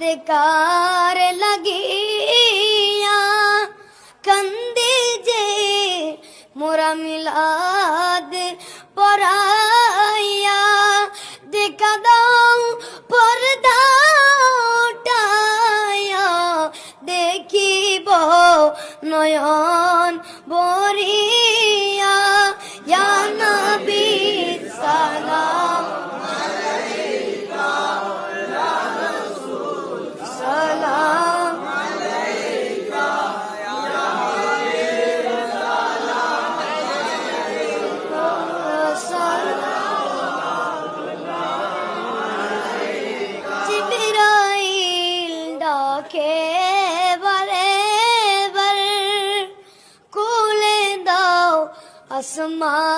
দেকার লাগিয়া কান্দে যে মোরা মিলাদ পরাইয়া দেখা দাও পর্দা উঠাইয়া দেখিব নয়ন বরিয়া ইয়া নবী সালাম আলাইকা ইয়া রাসূল সালাম আলাইকা ইয়া হাবিব সালাম আলাইকা জিবরাইল ডাকে বারে বার কোলে দাও আসমান